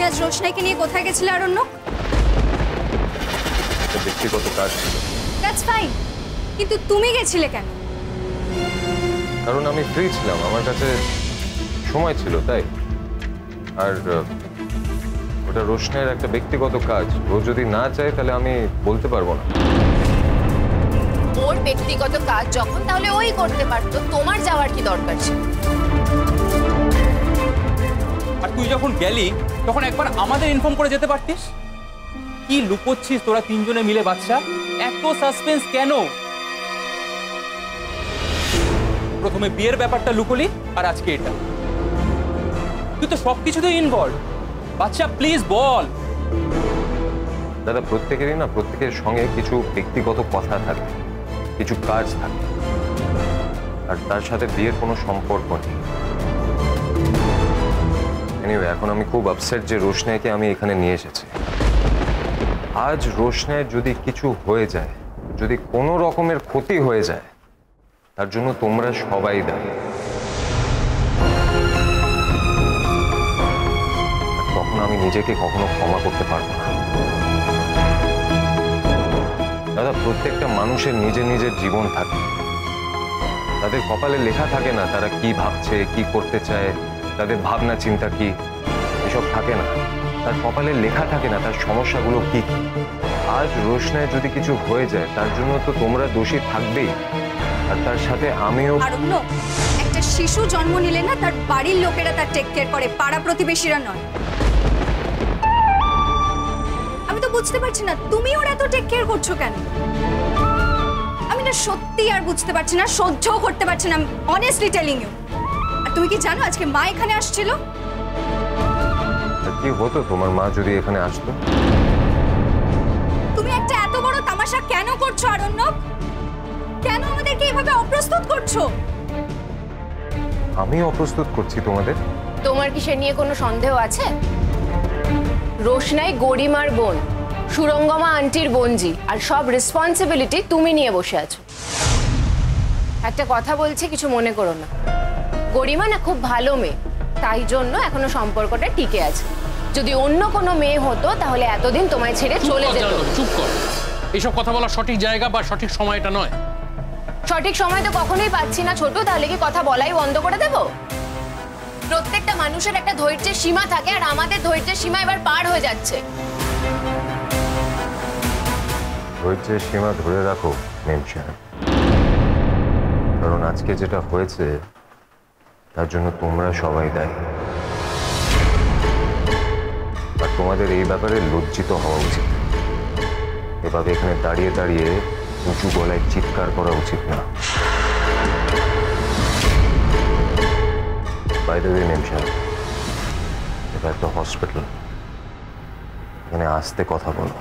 আজ রোশনাইকে নিয়ে কোথায় গেছিলে আরণ্যক? ব্যক্তিগত কাজ ছিল। দ্যাটস ফাইন, কিন্তু তুমি গেছিলে কেন? কারণ আমি ফ্রি ছিলাম, আমার কাছে সময় ছিল তাই। আর ওটা রোশনাইয়ের একটা ব্যক্তিগত কাজ, ও যদি না চায় তাহলে আমি বলতে পারবো না। ওর ব্যক্তিগত কাজ যখন, তাহলে ওই করতে পারতো, তোমার যাওয়ার কি দরকার ছিল? আর তুই যখন গেলি তখন একবার আমাদের ইনফর্ম করে যেতে পারতিস। কি লুকোচ্ছিস তোরা তিনজনে মিলে? বাচ্চা, এত সাসপেন্স কেন? প্রথমে বিয়ের ব্যাপারটা লুকোলি, আর আজকে এটা। তুই তো সবকিছুতে ইনভলভ। বাচ্চা প্লিজ বল। দাদা, প্রত্যেকের সঙ্গে কিছু ব্যক্তিগত কথা থাকে, কিছু কাজ থাকে, আর তার সাথে বিয়ের কোনো সম্পর্ক নেই। এনিওয়ে, এখন আমি খুব আপসেট যে রোশনাইকে আমি এখানে নিয়ে এসেছি। আজ রোশনাইয়ের যদি কিছু হয়ে যায়, যদি কোনো রকমের ক্ষতি হয়ে যায়, তার জন্য তোমরা সবাই দায়ী। তখন আমি নিজেকে কখনো ক্ষমা করতে পারবো না। দাদা, প্রত্যেকটা মানুষের নিজের নিজের জীবন থাকে, তাদের কপালে লেখা থাকে না তারা কি ভাবছে, কি করতে চায়, তাদের ভাবনা চিন্তা কি, এসব থাকে না। তার কপালে লেখা থাকে না তার সমস্যাগুলো কি কি। আজ রোশনায় যদি কিছু হয়ে যায়, তার জন্য তো তোমরা দোষী থাকবেই, আর তার সাথে আমিও। আরণ্যক, একটা শিশু জন্ম নিলে না তার বাড়ির লোকেরা তার টেক কেয়ার করে, পাড়া প্রতিবেশীরা নয়। আমি তো বুঝতে পারছি না তুমি ওর এত টেক কেয়ার করছো কেন। আমি না সত্যি আর বুঝতে পারছি না, সহ্যও করতে পারছি না, অনেস্টলি টেলিং ইউ। আর তুমি কি জানো আজকে মা এখানে আসছিল? কি হতো তোমার মা যদি এখানে আসতো? তুমি একটা এত বড় তামাশা কেন করছো আরণ্যক? কেন আমাদেরকে এভাবে অপ্রস্তুত করছো? আমি অপ্রস্তুত করছি তোমাদের? তোমার কি সে নিয়ে কোনো সন্দেহ আছে? রোশনাই গরিমার বোন, সুরঙ্গমা আন্টির বোনজি, আর সব রেসপন্সিবিলিটি তুমি নিয়ে বসে আছো। একটা কথা বলছি, কিছু মনে করো না। গরিমা না খুব ভালো মেয়ে, তাই জন্য এখনো সম্পর্কটা টিকে আছে। যদি অন্য কোনো মেয়ে হতো তাহলে এতদিন তোমায় ছেড়ে চলে যেত। চুপ কর, এইসব কথা বলার সঠিক জায়গা বা সঠিক সময়টা নয়। সঠিক সময় তো কখনোই পাচ্ছি না ছোট, তাহলে কি কথা বলাই বন্ধ করে দেবো? প্রত্যেকটা মানুষের একটা ধৈর্যের সীমা থাকে, আর আমাদের ধৈর্যের সীমা এবার পার হয়ে যাচ্ছে। ধৈর্যের সীমা ধরে রাখো মেম সাহেব, কারণ আজকে যেটা হয়েছে তার জন্য তোমরা সবাই দায়ী। আর তোমাদের এই ব্যাপারে লজ্জিত হওয়া উচিত। এভাবে এখানে দাঁড়িয়ে দাঁড়িয়ে উঁচু গলায় চিৎকার করা উচিত না। বাই দ্য ওয়ে মেম সাহেব, এটা একটা হসপিটাল, এখানে আস্তে কথা বলো।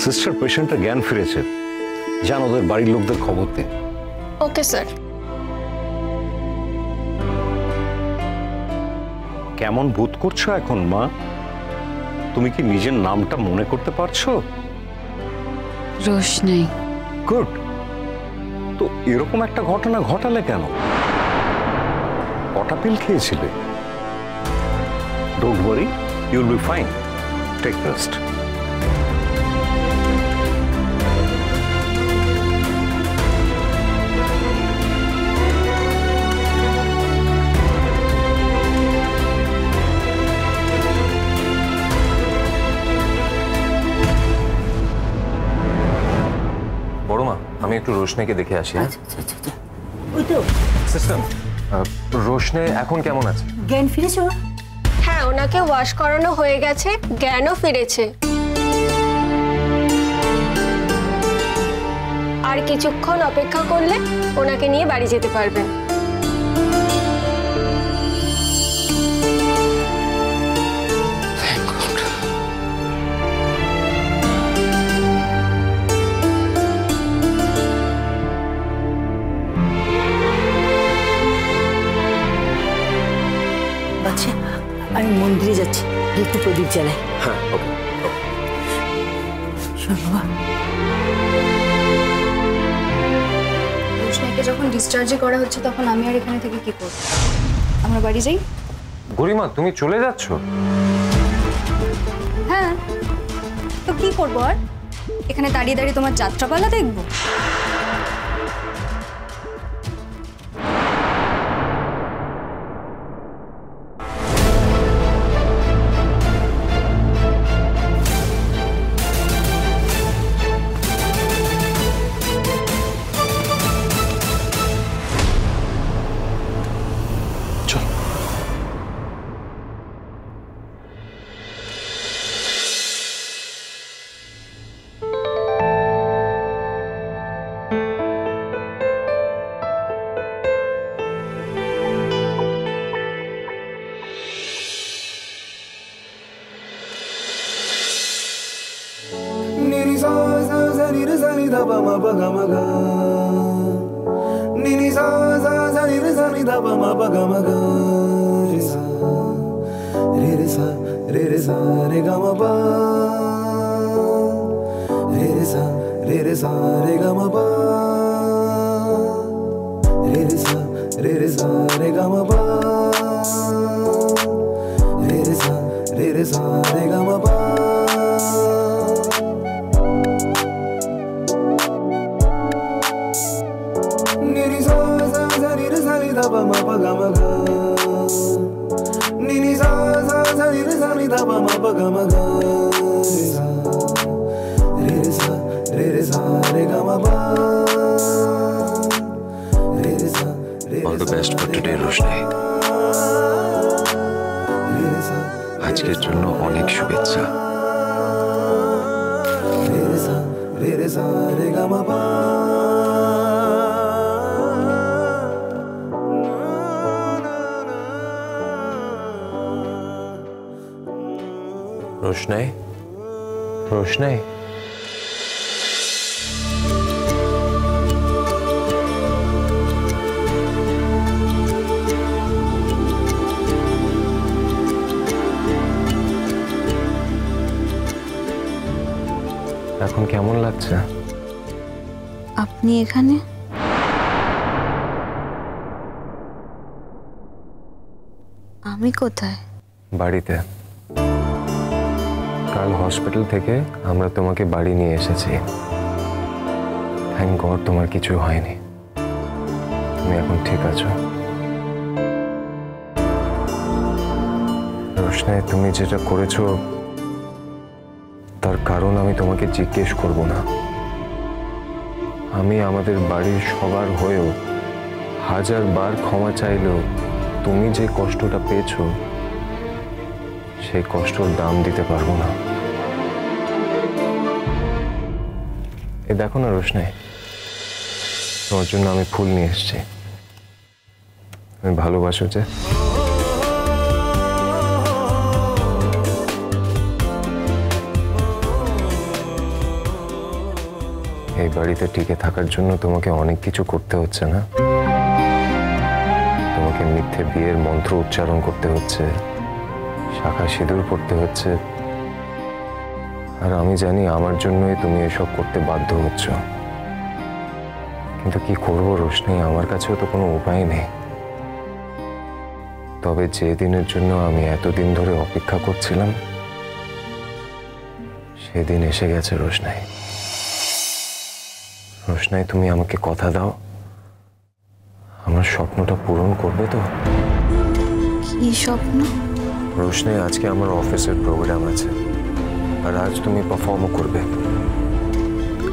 সিস্টার, পেশেন্টটা জ্ঞান ফিরেছে, যান ওদের বাড়ির লোকদের খবর দিন। Okay sir. কেমন বোধ করছো এখন মা? তুমি কি নিজের নামটা মনে করতে পারছো? রোশনাই। গুড। তো এরকম একটা ঘটনা ঘটালে কেন? কটা পিল খেয়েছিলে? Don't worry, you will be fine. Take rest. আমি একটু রোশনাইকে দেখে আসি। সিস্টার, রোশনাই এখন কেমন আছে? জ্ঞান ফিরেছে? হ্যাঁ, ওনাকে ওয়াশ করানো হয়ে গেছে, জ্ঞানও ফিরেছে। আর কিছুক্ষণ অপেক্ষা করলে ওনাকে নিয়ে বাড়ি যেতে পারবেন। আছে, আমি মন্দিরে যাচ্ছি, একটু প্রদীপ জ্বালাই। হ্যাঁ, ওকে। শোন বাবা, রোশনাইকে যখন ডিসচার্জে করা হচ্ছে তখন আমি আর এখানে থেকে কি করব? আমরা বাড়ি যাই। গরিমা, তুমি চলে যাচ্ছ? হ্যাঁ, তো কি করবো আর? এখানে দাঁড়িয়ে দাঁড়িয়ে তোমার যাত্রাপালা দেখবো? All the best for today, Roshni. আজকের জন্য অনেক শুভেচ্ছা। रोशनी, रोशनी, এখন কেমন লাগছে? আপনি এখানে? আমি কোথায়? বাড়িতে। কাল হসপিটাল থেকে আমরা তোমাকে বাড়ি নিয়ে এসেছি। থ্যাংক গড তোমার কিছু হয়নি, তুমি এখন ঠিক আছো। রোশনাই, তুমি যেটা করেছো তার কারণ আমি তোমাকে জিজ্ঞেস করব না। আমি আমাদের বাড়ির সবার হয়েও 1000 বার ক্ষমা চাইলেও তুমি যে কষ্টটা পেয়েছো সেই কষ্টর দাম দিতে পারবো না। এ দেখো না রোশনাই, তোমার জন্য আমি ফুল নিয়ে এসেছি। আমি ভালোবাসো যে। এই বাড়িতে টিকে থাকার জন্য তোমাকে অনেক কিছু করতে হচ্ছে না? তোমাকে মিথ্যে বিয়ের মন্ত্র উচ্চারণ করতে হচ্ছে, শাখা সিঁদুর পড়তে হচ্ছে, আর আমি জানি আমার জন্যই তুমি এসব করতে বাধ্য হচ্ছ। কিন্তু কি করবো রোশনি, আমার কাছেও তো কোনো উপায় নেই। তবে যে দিনের জন্য আমি এতদিন ধরে অপেক্ষা করছিলাম সেদিন এসে গেছে রোশনাই। রোশনাই, তুমি আমাকে কথা দাও, আমার স্বপ্নটা পূরণ করবে তো? কি স্বপ্ন? রোশনাই, আজকে আমার অফিসের প্রোগ্রাম আছে, আর আজ তুমি পারফর্মও করবে।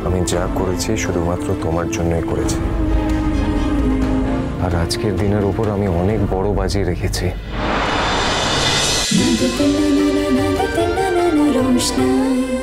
আমি যা করেছি শুধুমাত্র তোমার জন্যই করেছি, আর আজকের দিনের উপর আমি অনেক বড় বাজি রেখেছি। रोशनी।